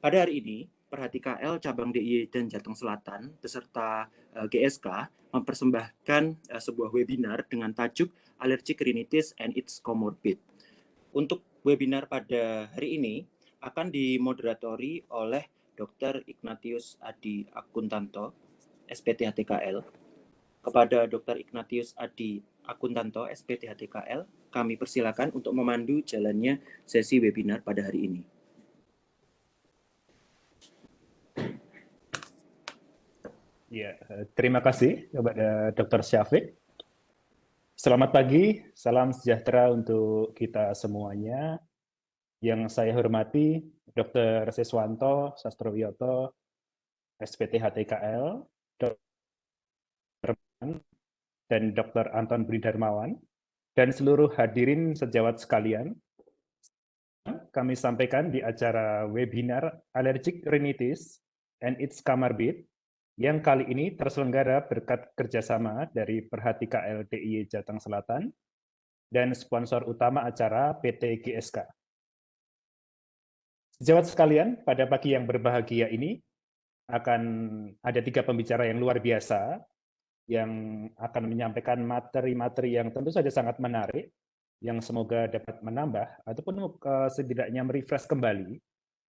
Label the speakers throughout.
Speaker 1: Pada hari ini, Perhati KL Cabang DIY dan Jateng Selatan beserta GSK mempersembahkan sebuah webinar dengan tajuk Allergic Rhinitis and its Comorbid. Untuk webinar pada hari ini akan dimoderatori oleh Dr. Ignatius Adi Akuntanto, SPTHTKL. Kepada Dr. Ignatius Adi Akuntanto, SPTHTKL, kami persilakan untuk memandu jalannya sesi webinar pada hari ini.
Speaker 2: Ya, terima kasih kepada Dr. Syafiq. Selamat pagi, salam sejahtera untuk kita semuanya. Yang saya hormati Dr. Siswanto Sastrowiyoto, SPTHTKL, Dr. dan Dr. Anton Budi Darmawan, dan seluruh hadirin sejawat sekalian. Kami sampaikan di acara webinar Allergic Rhinitis and its Comorbid yang kali ini terselenggara berkat kerjasama dari Perhati KL DIY Jateng Selatan dan sponsor utama acara PT GSK. Sejawat sekalian, pada pagi yang berbahagia ini akan ada 3 pembicara yang luar biasa yang akan menyampaikan materi-materi yang tentu saja sangat menarik, yang semoga dapat menambah ataupun setidaknya merefresh kembali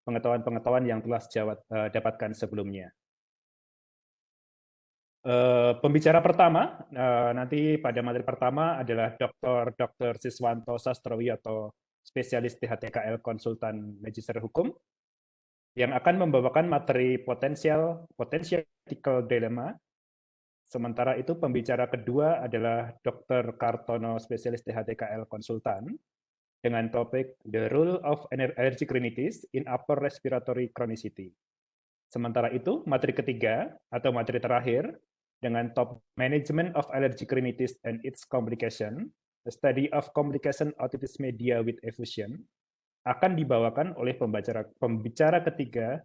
Speaker 2: pengetahuan-pengetahuan yang telah sejawat dapatkan sebelumnya. Pembicara pertama, nanti pada materi pertama adalah Dr. Siswanto Sastrowiyoto, spesialis THTKL konsultan magister hukum, yang akan membawakan materi potensial ethical dilemma. Sementara itu pembicara kedua adalah Dr. Kartono, spesialis THTKL konsultan, dengan topik The Role of Allergic Rhinitis in Upper Respiratory Chronicity. Sementara itu, materi ketiga atau materi terakhir dengan top Management of Allergic Rhinitis and its Complication, a Study of Complication Otitis Media with Effusion, akan dibawakan oleh pembicara ketiga,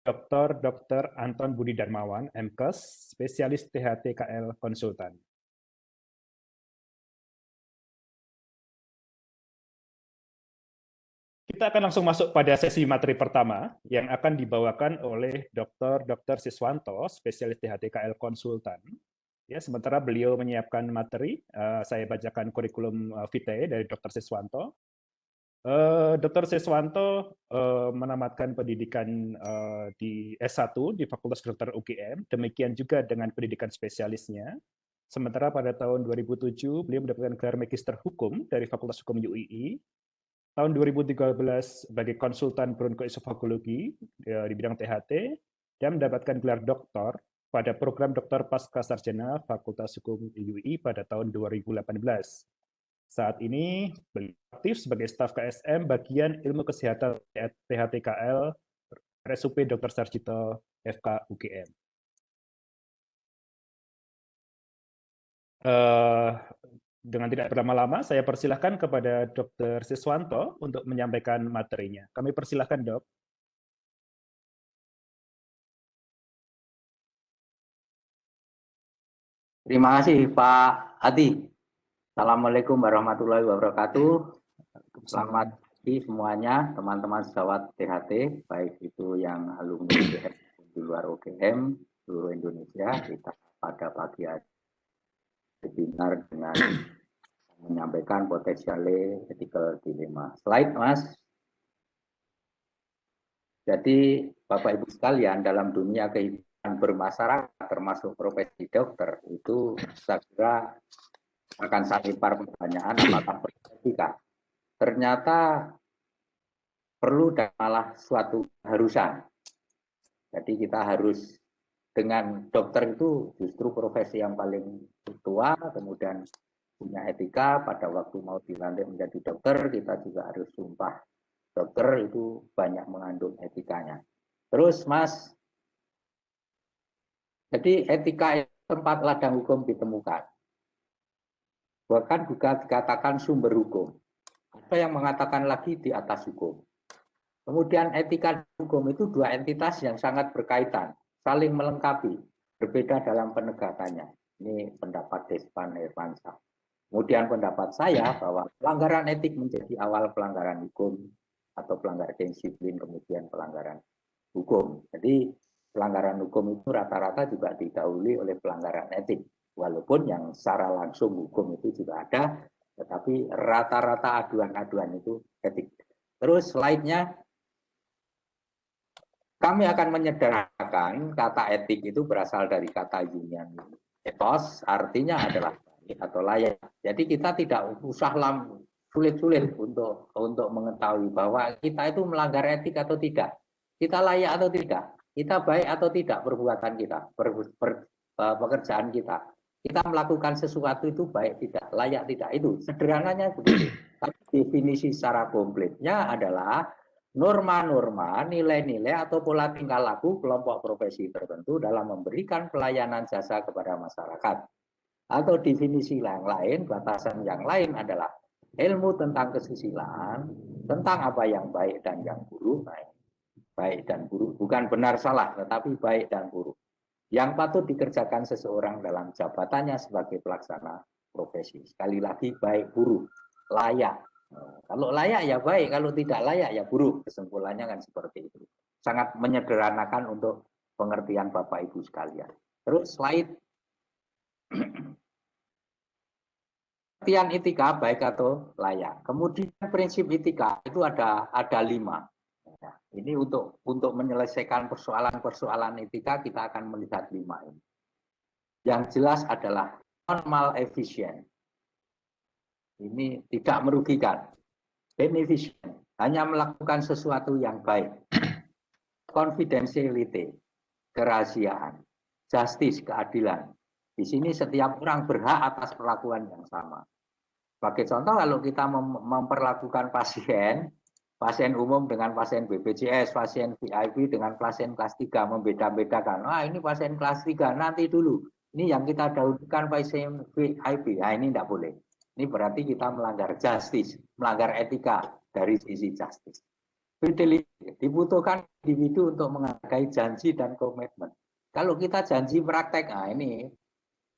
Speaker 2: Dr. Anton Budi Darmawan, MKes, spesialis THTKL konsultan. Kita akan langsung masuk pada sesi materi pertama yang akan dibawakan oleh Dr. Siswanto, spesialis THTKL konsultan. Ya, sementara beliau menyiapkan materi, saya bacakan kurikulum vitae dari Dr. Siswanto. Dr. Siswanto menamatkan pendidikan di S1 di Fakultas Kedokteran UGM, demikian juga dengan pendidikan spesialisnya. Sementara pada tahun 2007 beliau mendapatkan gelar Magister Hukum dari Fakultas Hukum UII. Tahun 2013 sebagai konsultan bronkoesofagologi di bidang THT dan mendapatkan gelar doktor pada program doktor pasca sarjana Fakultas Hukum UII pada tahun 2018. Saat ini beliau aktif sebagai staf KSM bagian ilmu kesehatan THTKL RSUP Dr. Sarjito FK UGM. Dengan tidak berlama-lama, saya persilahkan kepada Dr. Siswanto untuk menyampaikan materinya. Kami persilahkan, Dok.
Speaker 3: Terima kasih, Pak Adi. Assalamualaikum warahmatullahi wabarakatuh. Selamat pagi semuanya, teman-teman sejawat THT, baik itu yang alumni UGM di luar UGM, seluruh Indonesia. Kita pada pagi hari webinar dengan menyampaikan potensial ethical dilemma. Slide, Mas. Jadi, Bapak Ibu sekalian, dalam dunia kehidupan bermasyarakat, termasuk profesi dokter, itu saya kira akan saya lempar pertanyaan apakah beretika. Ternyata perlu dan malah suatu keharusan. Jadi kita harus dengan dokter itu justru profesi yang paling tua, kemudian punya etika. Pada waktu mau dilantik menjadi dokter, kita juga harus sumpah dokter, itu banyak mengandung etikanya. Terus Mas, jadi etika tempat ladang hukum ditemukan. Bahkan juga dikatakan sumber hukum. Ada yang mengatakan lagi di atas hukum. Kemudian etika dan hukum itu dua entitas yang sangat berkaitan, saling melengkapi, berbeda dalam penegakannya. Ini pendapat Despan Hermansyah. Kemudian pendapat saya bahwa pelanggaran etik menjadi awal pelanggaran hukum atau pelanggaran disiplin, kemudian pelanggaran hukum. Jadi pelanggaran hukum itu rata-rata juga didahului oleh pelanggaran etik. Walaupun yang secara langsung hukum itu juga ada, tetapi rata-rata aduan-aduan itu etik. Terus slide-nya, kami akan menyederhanakan kata etik itu berasal dari kata Yunani. Ethos artinya adalah baik atau layak. Jadi kita tidak usah sulit-sulit untuk mengetahui bahwa kita itu melanggar etik atau tidak. Kita layak atau tidak. Kita baik atau tidak perbuatan kita, pekerjaan kita. Kita melakukan sesuatu itu baik tidak, layak tidak. Itu sederhananya begitu. Tapi definisi secara komplitnya adalah norma-norma, nilai-nilai atau pola tingkah laku kelompok profesi tertentu dalam memberikan pelayanan jasa kepada masyarakat. Atau definisi yang lain, batasan yang lain adalah ilmu tentang kesusilaan, tentang apa yang baik dan yang buruk. Baik dan buruk, bukan benar salah, tetapi baik dan buruk. Yang patut dikerjakan seseorang dalam jabatannya sebagai pelaksana profesi. Sekali lagi, baik buruk, layak. Kalau layak ya baik, kalau tidak layak ya buruk. Kesimpulannya kan seperti itu. Sangat menyederhanakan untuk pengertian Bapak Ibu sekalian. Terus slide. Pengertian etika baik atau layak. Kemudian prinsip etika itu ada 5. Ya, ini untuk menyelesaikan persoalan-persoalan etika kita akan melihat 5 ini. Yang jelas adalah non-malefisient. Ini tidak merugikan. Beneficent, hanya melakukan sesuatu yang baik. Confidentiality, kerahasiaan. Justice, keadilan. Di sini setiap orang berhak atas perlakuan yang sama. Sebagai contoh, kalau kita memperlakukan pasien umum dengan pasien BPJS, pasien VIP dengan pasien kelas 3, membeda-bedakan. Wah, ini pasien kelas 3, nanti dulu. Ini yang kita dahulukan pasien VIP. Nah, ini tidak boleh. Ini berarti kita melanggar justice, melanggar etika dari sisi justice. Fidelity, dibutuhkan individu untuk menghargai janji dan komitmen. Kalau kita janji praktek, nah ini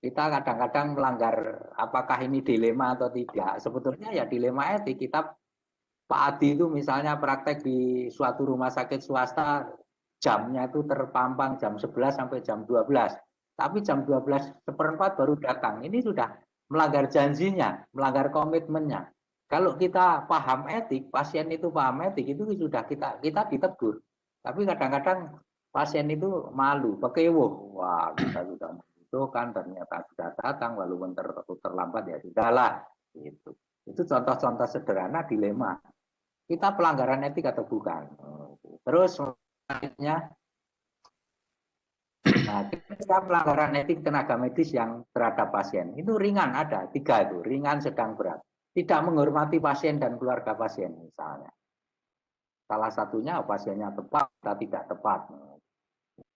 Speaker 3: kita kadang-kadang melanggar apakah ini dilema atau tidak. Sebetulnya ya dilema etik. Kita Pak Adi itu misalnya praktek di suatu rumah sakit swasta, jamnya itu terpampang jam 11 sampai jam 12. Tapi jam 12:15 baru datang. Ini sudah melanggar janjinya, melanggar komitmennya. Kalau kita paham etik, pasien itu paham etik, itu sudah kita ditegur. Tapi kadang-kadang pasien itu malu, pekewo. Wah, kita sudah membutuhkan, ternyata sudah datang, walaupun terlambat ya sudahlah. Itu contoh-contoh sederhana dilema. Kita pelanggaran etik atau bukan? Terus selanjutnya, kita pelanggaran etik tenaga medis yang terhadap pasien itu ringan, ada 3 itu, ringan, sedang, berat. Tidak menghormati pasien dan keluarga pasien misalnya. Salah satunya pasiennya tepat atau tidak tepat.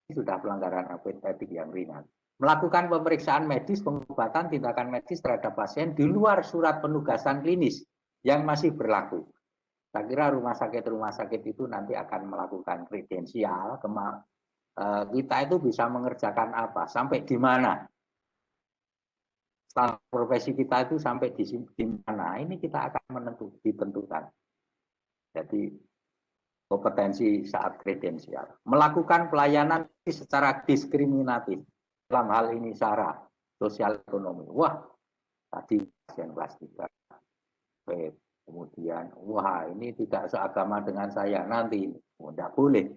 Speaker 3: Ini sudah pelanggaran etik yang ringan. Melakukan pemeriksaan medis, pengobatan, tindakan medis terhadap pasien di luar surat penugasan klinis yang masih berlaku. Saya kira rumah sakit itu nanti akan melakukan kredensial, kita itu bisa mengerjakan apa, sampai di mana. Standar profesi kita itu sampai di mana, ini kita akan ditentukan. Jadi kompetensi saat kredensial. Melakukan pelayanan secara diskriminatif, dalam hal ini SARA, sosial ekonomi. Wah, tadi pasien kelas 3. Kemudian, wah ini tidak seagama dengan saya, nanti tidak boleh.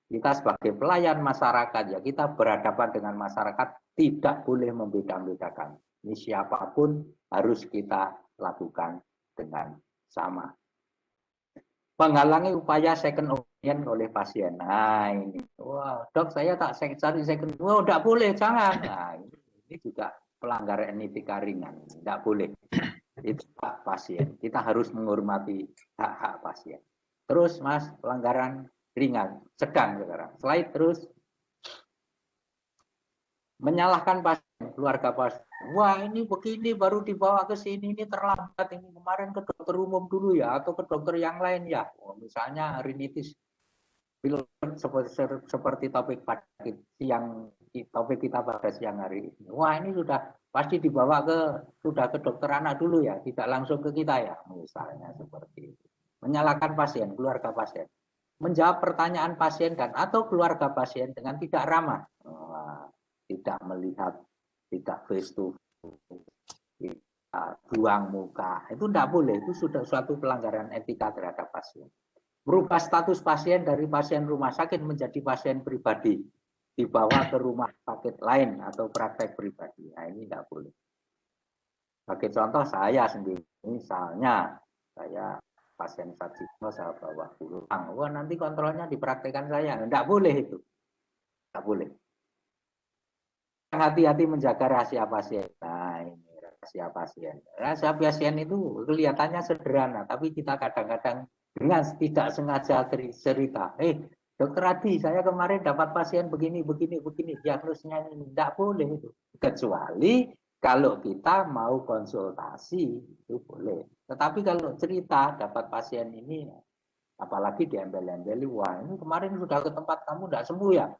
Speaker 3: Kita sebagai pelayan masyarakat, ya kita berhadapan dengan masyarakat, tidak boleh membeda-bedakan. Ini siapapun harus kita lakukan dengan sama. Menghalangi upaya second opinion oleh pasien. Nah ini, wah dok saya tak cari second, wah tidak boleh, jangan. Nah ini juga pelanggaran etika ringan, tidak boleh. Itu hak pasien. Kita harus menghormati hak-hak pasien. Terus Mas, pelanggaran ringan, sedang sekarang. Slide terus. Menyalahkan pasien, keluarga pasien. Wah ini begini baru dibawa ke sini, ini terlambat, ini kemarin ke dokter umum dulu ya, atau ke dokter yang lain ya. Misalnya rinitis pilek seperti topik pada siang, topik kita pada siang hari ini. Wah ini sudah pasti dibawa ke dokter anak dulu ya, tidak langsung ke kita ya, misalnya seperti itu. Menyalahkan pasien, keluarga pasien. menjawab pertanyaan pasien dan atau keluarga pasien dengan tidak ramah, tidak melihat, tidak face to face, buang muka, itu tidak boleh. Itu sudah suatu pelanggaran etika terhadap pasien. Merubah status pasien dari pasien rumah sakit menjadi pasien pribadi, dibawa ke rumah sakit lain atau praktek pribadi. Nah, ini tidak boleh. Sebagai contoh saya sendiri, misalnya saya pasien Sarjito saya bawa pulang, wah nanti kontrolnya dipraktekkan saya, tidak boleh itu, tidak boleh. Hati-hati menjaga rahasia pasien. Nah ini rahasia pasien. Rahasia pasien itu kelihatannya sederhana, tapi kita kadang-kadang dengan tidak sengaja cerita, Dokter Adi, saya kemarin dapat pasien begini, diagnosnya ini, tidak boleh itu, kecuali kalau kita mau konsultasi itu boleh. Tetapi kalau cerita dapat pasien ini, apalagi diembel-embeli, wah ini kemarin sudah ke tempat kamu tidak sembuh ya,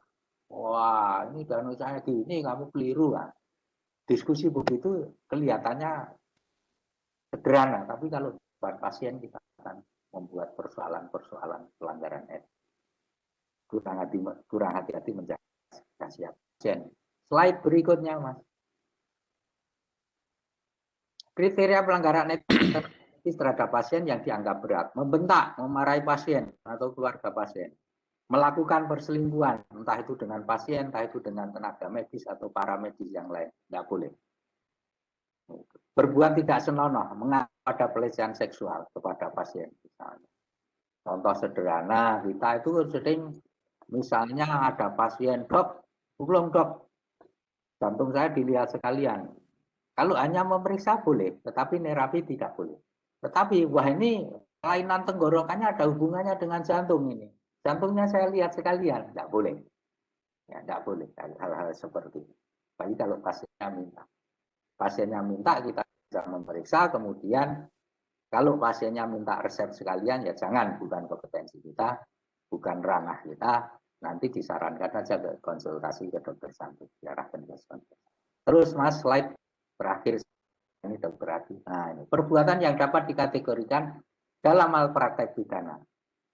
Speaker 3: wah ini diagnosanya gini, kamu keliru kan. Diskusi begitu kelihatannya sederhana, tapi kalau buat pasien kita akan membuat persoalan-persoalan pelanggaran etik. Kurang hati-hati menjaga rahasia pasien. Slide berikutnya, Mas. Kriteria pelanggaran etis terhadap pasien yang dianggap berat: membentak, memarahi pasien atau keluarga pasien, melakukan perselingkuhan, entah itu dengan pasien, entah itu dengan tenaga medis atau paramedis yang lain, tidak boleh. Berbuat tidak senonoh, mengaku ada pelecehan seksual kepada pasien, misalnya. Contoh sederhana, kita itu sering, misalnya ada pasien, dok, tolong dok, jantung saya dilihat sekalian. Kalau hanya memeriksa boleh, tetapi nerapi tidak boleh. Tetapi wah ini kelainan tenggorokannya ada hubungannya dengan jantung ini. Jantungnya saya lihat sekalian, tidak boleh. Ya, tidak boleh hal-hal seperti itu. Tapi kalau pasiennya minta kita bisa memeriksa, kemudian kalau pasiennya minta resep sekalian ya jangan, bukan kompetensi kita, bukan ranah kita, nanti disarankan saja ke konsultasi ke dokter jantung, diarahkan ke dokter. Terus Mas, slide terakhir ini dokter Adi. Nah, ini perbuatan yang dapat dikategorikan dalam malpraktek pidana.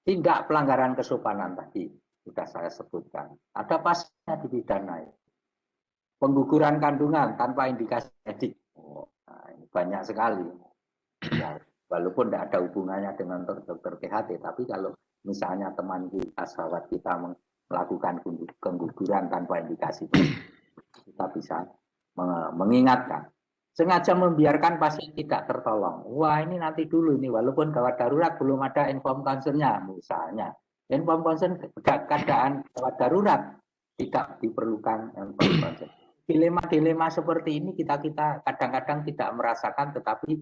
Speaker 3: Tindak pelanggaran kesopanan tadi sudah saya sebutkan. Ada pasalnya di pidana. Pengguguran kandungan tanpa indikasi medik. Nah, ini banyak sekali. Ya, walaupun tidak ada hubungannya dengan dokter THT, tapi kalau misalnya teman kita, sahabat kita melakukan pengguguran tanpa indikasi, kita bisa mengingatkan. Sengaja membiarkan pasien tidak tertolong. Wah ini nanti dulu ini, walaupun gawat darurat belum ada inform concern-nya, misalnya. Inform concern keadaan gawat darurat tidak diperlukan inform concern. Dilema-dilema seperti ini kita kadang-kadang tidak merasakan, tetapi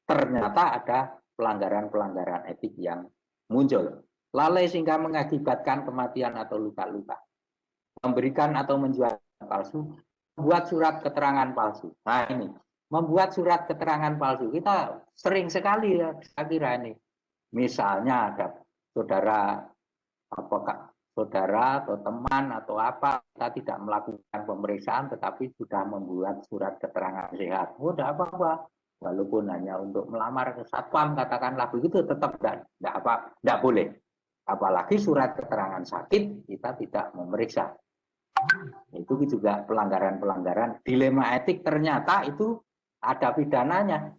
Speaker 3: ternyata ada pelanggaran-pelanggaran etik yang muncul. Lalai sehingga mengakibatkan kematian atau luka-luka. Memberikan atau menjual palsu, membuat surat keterangan palsu. Nah ini, membuat surat keterangan palsu. Kita sering sekali ya, saya kira ini. Misalnya ada saudara, apakah saudara atau teman atau apa, kita tidak melakukan pemeriksaan tetapi sudah membuat surat keterangan sehat. Oh, tidak apa-apa. Walaupun hanya untuk melamar ke satpam, katakanlah begitu, tetap tidak boleh. Apalagi surat keterangan sakit, kita tidak memeriksa. Itu juga pelanggaran-pelanggaran. Dilema etik ternyata itu ada pidananya.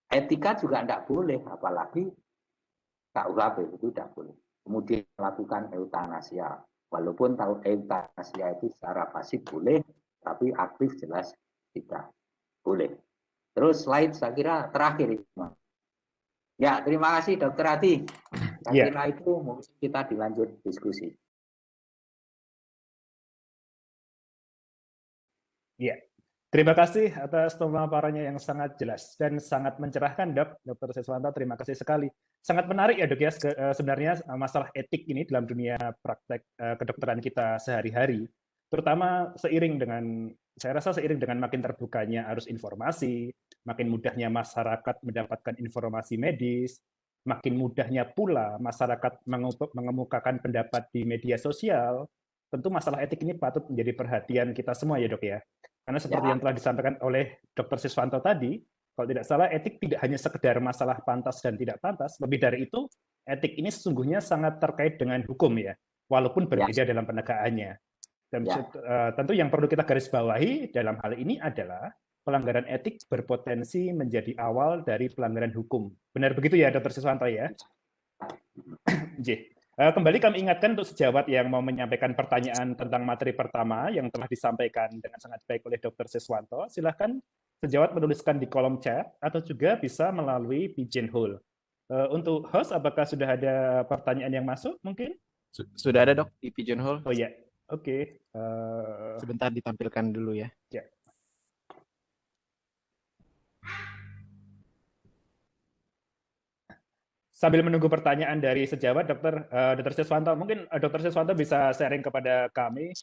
Speaker 3: Etika juga tidak boleh, apalagi KUHP itu tidak boleh. Kemudian melakukan eutanasia. Walaupun tahu eutanasia itu secara pasif boleh, tapi aktif jelas tidak boleh. Terus slide saya kira terakhir. Ya, terima kasih Dokter Adi. Saya kira itu mungkin kita dilanjut diskusi.
Speaker 2: Ya, terima kasih atas pemaparannya yang sangat jelas dan sangat mencerahkan, Dr. Siswanto. Terima kasih sekali. Sangat menarik ya, Dok ya, sebenarnya masalah etik ini dalam dunia praktek kedokteran kita sehari-hari. Terutama saya rasa seiring dengan makin terbukanya arus informasi, makin mudahnya masyarakat mendapatkan informasi medis, makin mudahnya pula masyarakat mengemukakan pendapat di media sosial. Tentu masalah etik ini patut menjadi perhatian kita semua ya, Dok ya. Karena seperti yang telah disampaikan oleh Dr. Siswanto tadi, kalau tidak salah etik tidak hanya sekedar masalah pantas dan tidak pantas, lebih dari itu etik ini sesungguhnya sangat terkait dengan hukum ya, walaupun berbeda dalam penegakannya. Dan tentu yang perlu kita garis bawahi dalam hal ini adalah pelanggaran etik berpotensi menjadi awal dari pelanggaran hukum. Benar begitu ya, Dr. Siswanto ya? Kembali kami ingatkan untuk sejawat yang mau menyampaikan pertanyaan tentang materi pertama yang telah disampaikan dengan sangat baik oleh Dr. Siswanto, silahkan sejawat menuliskan di kolom chat atau juga bisa melalui Pigeonhole. Untuk host, apakah sudah ada pertanyaan yang masuk mungkin?
Speaker 4: Sudah ada, Dok, di Pigeonhole.
Speaker 2: Oh ya, oke.
Speaker 4: Sebentar ditampilkan dulu ya.
Speaker 2: Ya. Sambil menunggu pertanyaan dari sejawat, Dr. Siswanto, mungkin Dr. Siswanto bisa sharing kepada kami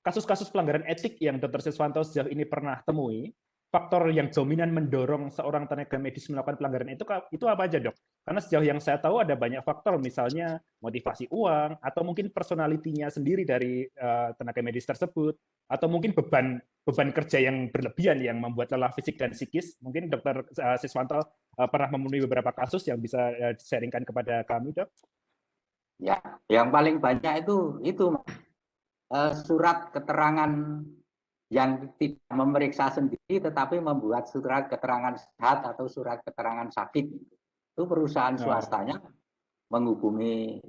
Speaker 2: kasus-kasus pelanggaran etik yang Dr. Siswanto sejauh ini pernah temui, faktor yang dominan mendorong seorang tenaga medis melakukan pelanggaran itu apa aja, Dok? Karena sejauh yang saya tahu ada banyak faktor, misalnya motivasi uang, atau mungkin personalitinya sendiri dari tenaga medis tersebut, atau mungkin beban kerja yang berlebihan yang membuat lelah fisik dan psikis. Mungkin Dr. Siswanto pernah memenuhi beberapa kasus yang bisa sharingkan kepada kami, Dok?
Speaker 3: Ya, yang paling banyak itu surat keterangan yang tidak memeriksa sendiri tetapi membuat surat keterangan sehat atau surat keterangan sakit. Itu perusahaan swastanya menghubungi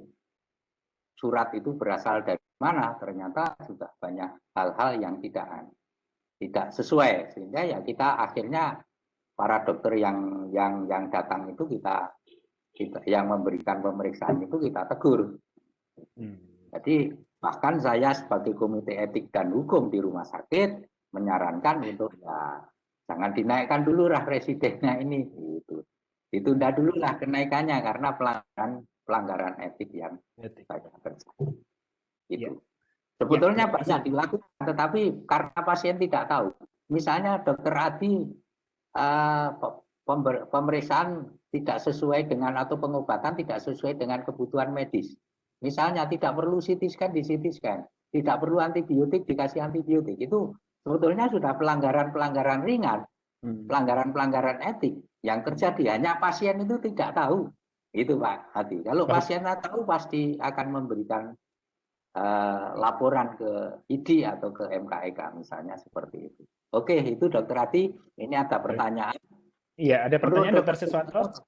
Speaker 3: surat itu berasal dari mana, ternyata juga banyak hal-hal yang tidak sesuai, sehingga ya kita akhirnya para dokter yang datang itu kita yang memberikan pemeriksaan itu kita tegur. Jadi bahkan saya sebagai komite etik dan hukum di rumah sakit menyarankan untuk ya jangan dinaikkan dulu lah residennya ini, gitu. Ditunda dulu lah kenaikannya karena pelanggaran etik yang banyak terjadi. Gitu. Sebetulnya banyak dilakukan, tetapi karena pasien tidak tahu. Misalnya Dokter Adi pemeriksaan tidak sesuai dengan atau pengobatan tidak sesuai dengan kebutuhan medis. Misalnya tidak perlu CT scan di CT scan, tidak perlu antibiotik dikasih antibiotik. Itu sebetulnya sudah pelanggaran ringan, pelanggaran etik yang terjadi. Hanya pasien itu tidak tahu. Itu Pak Hadi. Kalau pasiennya tahu pasti akan memberikan laporan ke ID atau ke MKEK misalnya seperti itu. Oke, itu Dokter Adi. Ini ada pertanyaan.
Speaker 2: Iya, ada pertanyaan Dokter Siswanto.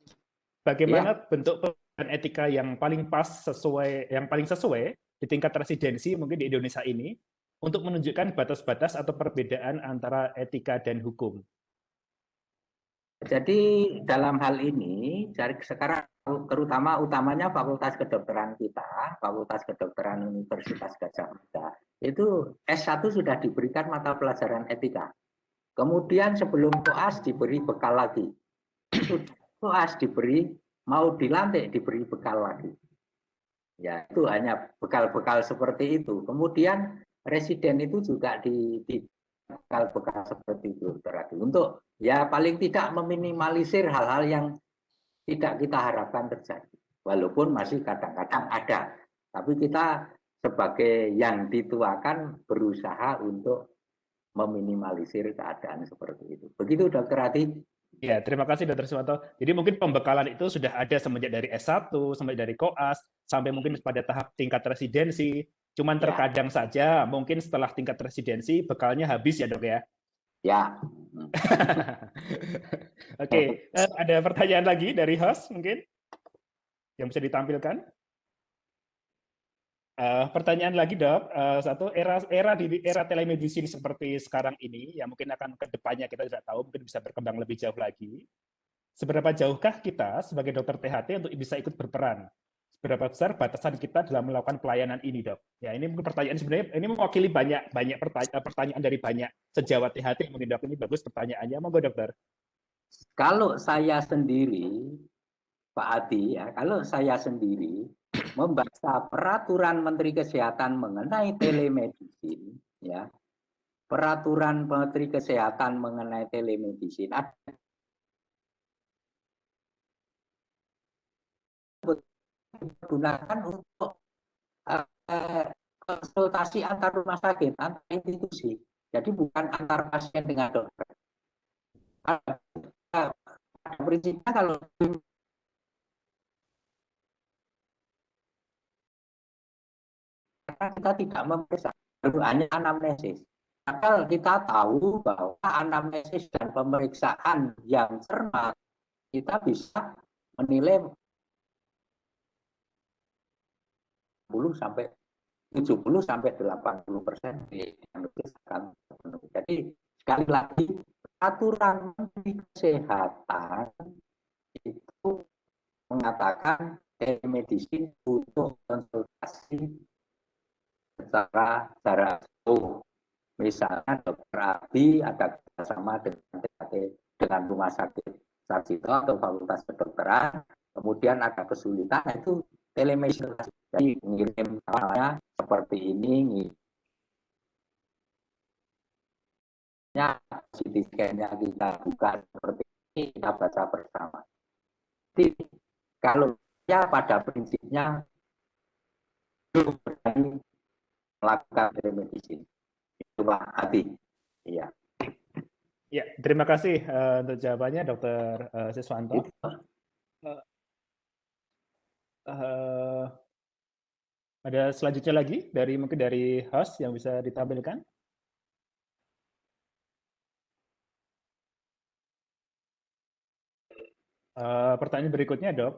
Speaker 2: Bagaimana bentuk pelanggaran etika yang paling pas yang paling sesuai di tingkat residensi mungkin di Indonesia ini untuk menunjukkan batas-batas atau perbedaan antara etika dan hukum?
Speaker 3: Jadi dalam hal ini, sekarang utamanya Fakultas Kedokteran kita, Fakultas Kedokteran Universitas Gadjah Mada, itu S1 sudah diberikan mata pelajaran etika. Kemudian sebelum koas diberi bekal lagi. Koas diberi, mau dilantik diberi bekal lagi. Ya, itu hanya bekal-bekal seperti itu. Kemudian residen itu juga di bekal-bekal seperti itu terakhir untuk ya paling tidak meminimalisir hal-hal yang tidak kita harapkan terjadi, walaupun masih kadang-kadang ada, tapi kita sebagai yang dituakan berusaha untuk meminimalisir keadaan seperti itu. Begitu Dokter Adi.
Speaker 2: Ya, terima kasih Dr. Siswanto. Jadi mungkin pembekalan itu sudah ada semenjak dari S1, sampai dari koas, sampai mungkin pada tahap tingkat residensi. Cuman terkadang saja mungkin setelah tingkat residensi bekalnya habis ya Dok ya?
Speaker 3: Ya.
Speaker 2: Oke, ada pertanyaan lagi dari host mungkin yang bisa ditampilkan? Pertanyaan lagi Dok, satu era telemedicine seperti sekarang ini yang mungkin akan ke depannya kita tidak tahu, mungkin bisa berkembang lebih jauh lagi. Seberapa jauhkah kita sebagai dokter THT untuk bisa ikut berperan? Seberapa besar batasan kita dalam melakukan pelayanan ini, Dok? Ya, ini mungkin pertanyaan sebenarnya ini mewakili banyak pertanyaan dari banyak sejawat THT mungkin, Dok. Ini bagus pertanyaannya, monggo Dokter.
Speaker 3: Kalau saya sendiri, Pak Adi, ya, kalau saya sendiri membaca peraturan Menteri Kesehatan mengenai telemedicine, ya, peraturan Menteri Kesehatan mengenai telemedicine ada digunakan untuk konsultasi antar rumah sakit, antar institusi. Jadi bukan antar pasien dengan dokter. Pada prinsipnya kalau karena kita tidak memeriksa, hanya anamnesis. Padahal kita tahu bahwa anamnesis dan pemeriksaan yang cermat kita bisa menilai 70 sampai 80% diagnosis. Jadi sekali lagi aturan Menteri Kesehatan itu mengatakan telemedicine untuk konsultasi secara jarak jauh. Misalnya Dr. Abi ada kerjasama dengan Rumah Sakit Sarjito atau Fakultas Kedokteran, kemudian ada kesulitan itu telemedicine, jadi ngirim namanya seperti ini, CT scan-nya kita buka seperti ini, kita baca bersama. Jadi kalau ya pada prinsipnya belum berani melakukan telemedicine. Itu Pak Adi. Iya.
Speaker 2: Ya, terima kasih untuk jawabannya, Dr. Siswanto. Ada selanjutnya lagi mungkin dari host yang bisa ditampilkan? Pertanyaan berikutnya, Dok.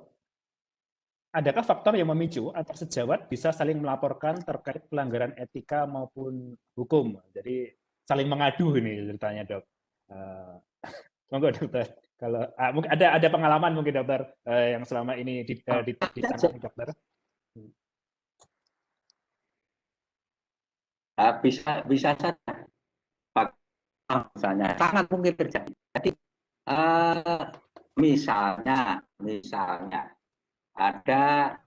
Speaker 2: Adakah faktor yang memicu antar sejawat bisa saling melaporkan terkait pelanggaran etika maupun hukum? Jadi saling mengadu ini ceritanya, Dok. Monggo, Dokter. Kalau mungkin ada pengalaman mungkin, Dokter, yang selama ini ditangani, Dokter.
Speaker 3: Bisa saja. Misalnya sangat mungkin terjadi. Jadi misalnya ada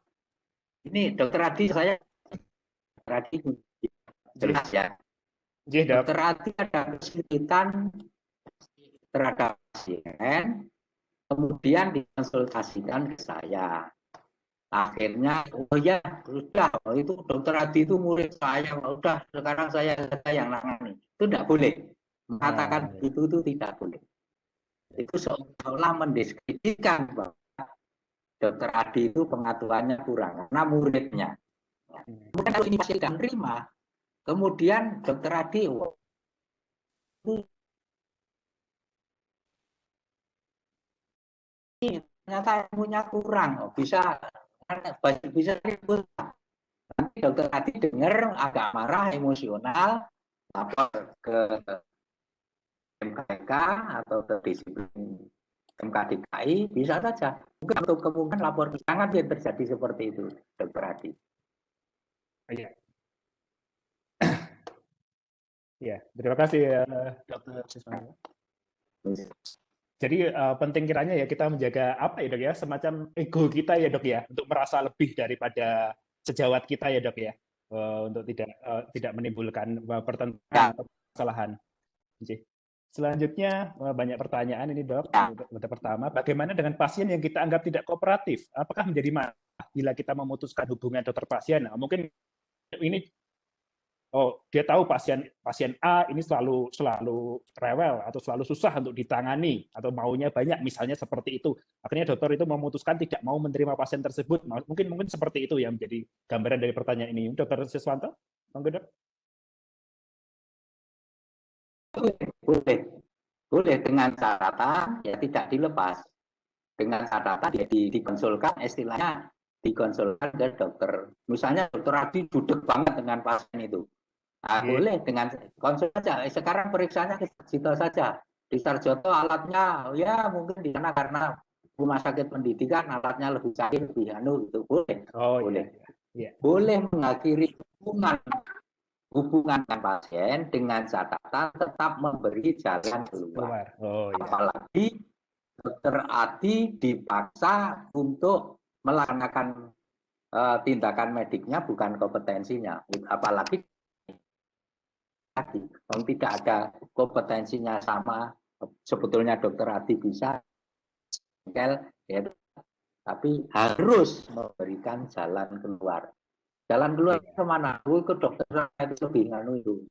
Speaker 3: ini Dokter Adi, saya jelas ya. Dokter Adi ada kesulitan terhadap pasien, kemudian dikonsultasikan ke saya. Akhirnya, oh ya, sudah, itu Dokter Adi itu murid saya, udah sekarang saya yang nangani. Itu tidak boleh. Mengatakan itu tidak boleh. Itu seolah mendiskreditkan bahwa Dokter Adi itu pengaturannya kurang karena muridnya. Kemudian kalau ini masih tidak menerima, kemudian Dokter Adi ini ternyata ilmunya kurang, bisa ribut. Nanti Dokter Adi dengar agak marah, emosional, lapor ke MKK atau ke disiplin MKDKI, bisa saja. Mungkin untuk kemungkinan lapor sangat yang terjadi seperti itu, Dokter Adi.
Speaker 2: Ya, terima kasih, Dokter Siswanto. Jadi penting kiranya ya kita menjaga apa ya, Dok ya, semacam ego kita ya, Dok ya, untuk merasa lebih daripada sejawat kita ya, Dok ya, untuk tidak menimbulkan pertentangan atau kesalahan. Selanjutnya banyak pertanyaan ini, Dok. Yang pertama, bagaimana dengan pasien yang kita anggap tidak kooperatif? Apakah menjadi masalah bila kita memutuskan hubungan dokter pasien? Nah, mungkin ini dia tahu pasien A ini selalu rewel atau selalu susah untuk ditangani atau maunya banyak, misalnya seperti itu. Akhirnya dokter itu memutuskan tidak mau menerima pasien tersebut. Mungkin seperti itu yang menjadi gambaran dari pertanyaan ini. Dokter Siswanto, monggo, Dok.
Speaker 3: Boleh dengan catatan ya tidak dilepas, dengan catatan ya dikonsulkan, istilahnya dikonsulkan ke dokter. Misalnya Dokter Adi duduk banget dengan pasien itu, boleh dengan konsul saja. Sekarang periksanya ke Sarjito saja, di Sarjito alatnya ya mungkin di sana karena rumah sakit pendidikan alatnya lebih canggih, lebih gitu, boleh. Boleh mengakhiri hubungan pasien dengan catatan tetap memberi jalan keluar. Apalagi Dokter Adi dipaksa untuk melaksanakan tindakan mediknya bukan kompetensinya. Apalagi tidak ada kompetensinya sama, sebetulnya Dokter Adi bisa, tapi harus memberikan jalan keluar. Jalan keluar kemana? Ke dokter itu lebih itu.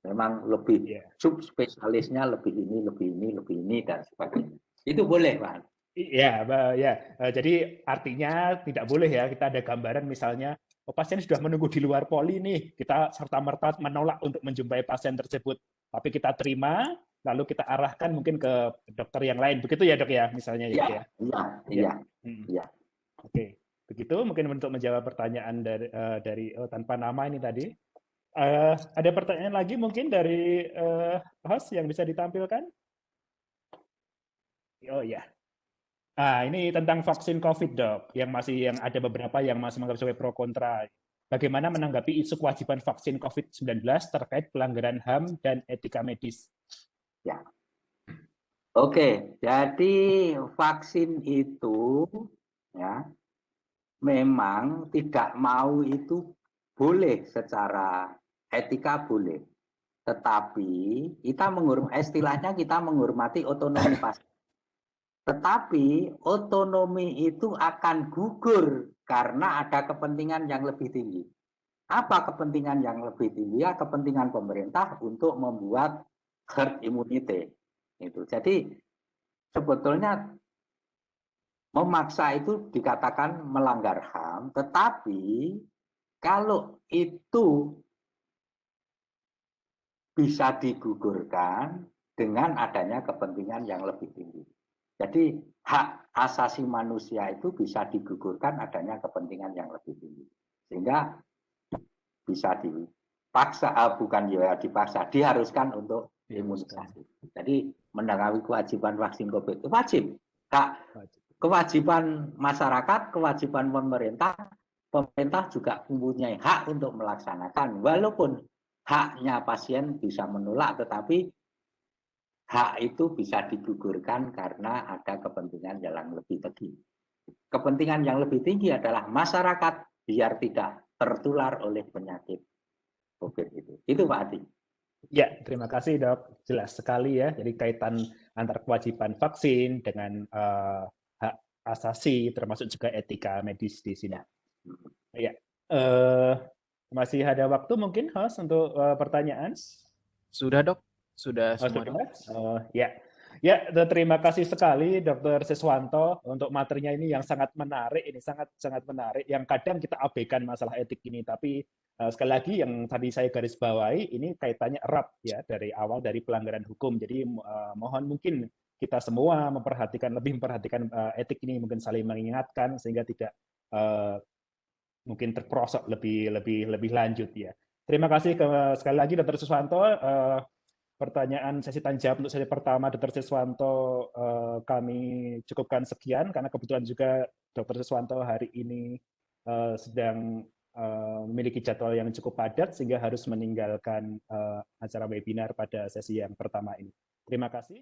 Speaker 3: Memang lebih subspesialisnya lebih ini dan sebagainya. Itu boleh, Pak.
Speaker 2: Iya, ya. Jadi artinya tidak boleh ya kita ada gambaran misalnya, pasien sudah menunggu di luar poli nih, kita serta-merta menolak untuk menjumpai pasien tersebut, tapi kita terima, lalu kita arahkan mungkin ke dokter yang lain, begitu ya dok ya, misalnya ya
Speaker 3: Iya,
Speaker 2: dok ya?
Speaker 3: iya,
Speaker 2: Iya.
Speaker 3: iya, iya.
Speaker 2: Oke, begitu mungkin untuk menjawab pertanyaan dari tanpa nama ini tadi. Ada pertanyaan lagi mungkin dari host yang bisa ditampilkan? Oh ya. Ini tentang vaksin COVID, dok, yang ada beberapa yang masih menganggap sebagai pro kontra. Bagaimana menanggapi isu kewajiban vaksin COVID-19 terkait pelanggaran HAM dan etika medis?
Speaker 3: Ya. Oke, jadi vaksin itu ya memang tidak mau itu boleh secara etika boleh, tetapi istilahnya kita menghormati otonomi pasien. Tetapi otonomi itu akan gugur karena ada kepentingan yang lebih tinggi. Apa kepentingan yang lebih tinggi? Ya, kepentingan pemerintah untuk membuat herd immunity. Itu. Jadi sebetulnya memaksa itu dikatakan melanggar HAM, tetapi kalau itu bisa digugurkan dengan adanya kepentingan yang lebih tinggi. Jadi hak asasi manusia itu bisa digugurkan adanya kepentingan yang lebih tinggi. Sehingga bisa dipaksa, bukan ya dipaksa, diharuskan untuk imunisasi. Jadi menanggapi kewajiban vaksin COVID itu wajib. Hak kewajiban masyarakat, kewajiban pemerintah juga mempunyai hak untuk melaksanakan. Walaupun haknya pasien bisa menolak, tetapi hak itu bisa digugurkan karena ada kepentingan yang lebih tinggi. Kepentingan yang lebih tinggi adalah masyarakat biar tidak tertular oleh penyakit COVID itu. Itu Pak Adi.
Speaker 2: Ya, terima kasih dok. Jelas sekali ya. Jadi kaitan antara kewajiban vaksin dengan hak asasi, termasuk juga etika medis di sini. Ya, masih ada waktu mungkin host untuk pertanyaan?
Speaker 4: Sudah dok, sudah semua dok.
Speaker 2: Ya, terima kasih sekali Dr. Siswanto untuk materinya ini yang sangat menarik, sangat menarik. Yang kadang kita abaikan masalah etik ini, tapi sekali lagi yang tadi saya garis bawahi ini kaitannya erat ya dari awal dari pelanggaran hukum. Jadi mohon mungkin kita semua lebih memperhatikan etik ini, mungkin saling mengingatkan sehingga tidak mungkin terperosok lebih lanjut ya. Terima kasih sekali lagi Dr. Siswanto. Pertanyaan sesi tanya jawab untuk sesi pertama Dr. Siswanto kami cukupkan sekian karena kebetulan juga Dr. Siswanto hari ini sedang memiliki jadwal yang cukup padat sehingga harus meninggalkan acara webinar pada sesi yang pertama ini. Terima kasih.